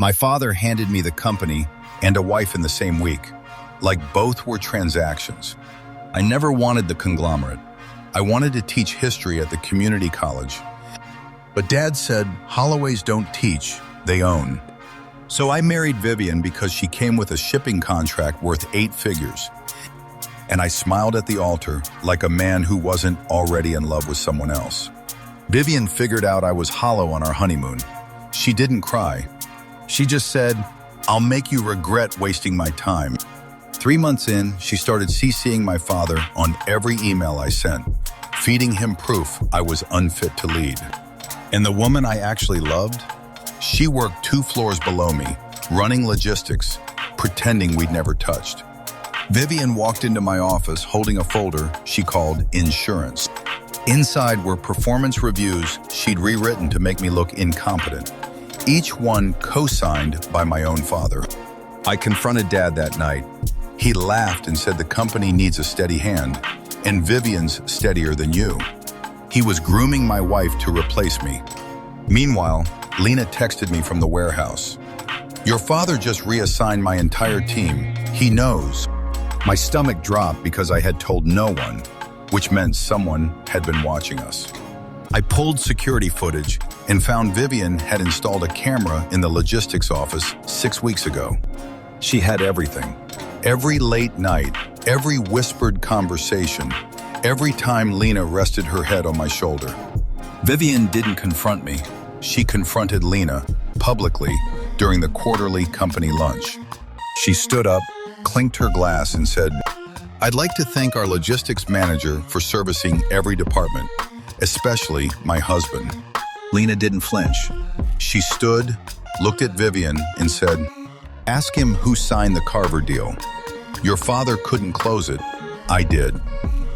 My father handed me the company and a wife in the same week, like both were transactions. I never wanted the conglomerate. I wanted to teach history at the community college. But Dad said, Holloways don't teach, they own. So I married Vivian because she came with a shipping contract worth 8 figures. And I smiled at the altar like a man who wasn't already in love with someone else. Vivian figured out I was hollow on our honeymoon. She didn't cry. She just said, I'll make you regret wasting my time. 3 months in, she started CCing my father on every email I sent, feeding him proof I was unfit to lead. And the woman I actually loved? She worked 2 floors below me, running logistics, pretending we'd never touched. Vivian walked into my office holding a folder she called insurance. Inside were performance reviews she'd rewritten to make me look incompetent, each one co-signed by my own father. I confronted Dad that night. He laughed and said the company needs a steady hand, and Vivian's steadier than you. He was grooming my wife to replace me. Meanwhile, Lena texted me from the warehouse. Your father just reassigned my entire team. He knows. My stomach dropped because I had told no one, which meant someone had been watching us. I pulled security footage and found Vivian had installed a camera in the logistics office 6 weeks ago. She had everything. Every late night, every whispered conversation, every time Lena rested her head on my shoulder. Vivian didn't confront me. She confronted Lena publicly during the quarterly company lunch. She stood up, clinked her glass, and said, I'd like to thank our logistics manager for servicing every department, especially my husband. Lena didn't flinch. She stood, looked at Vivian, and said, ask him who signed the Carver deal. Your father couldn't close it. I did.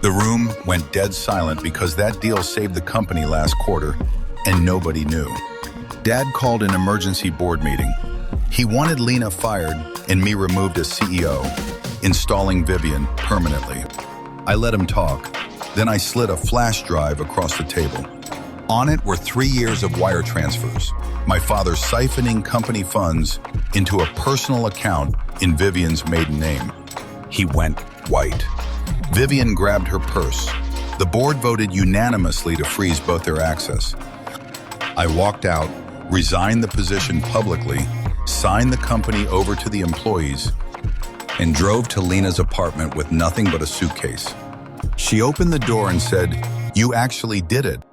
The room went dead silent because that deal saved the company last quarter, and nobody knew. Dad called an emergency board meeting. He wanted Lena fired and me removed as CEO, installing Vivian permanently. I let him talk. Then I slid a flash drive across the table. On it were 3 years of wire transfers, my father siphoning company funds into a personal account in Vivian's maiden name. He went white. Vivian grabbed her purse. The board voted unanimously to freeze both their access. I walked out, resigned the position publicly, signed the company over to the employees, and drove to Lena's apartment with nothing but a suitcase. She opened the door and said, you actually did it.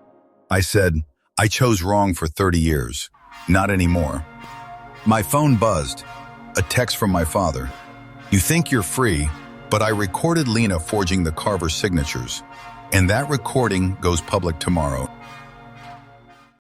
I said, I chose wrong for 30 years. Not anymore. My phone buzzed. A text from my father. You think you're free, but I recorded Lena forging the Carver signatures, and that recording goes public tomorrow.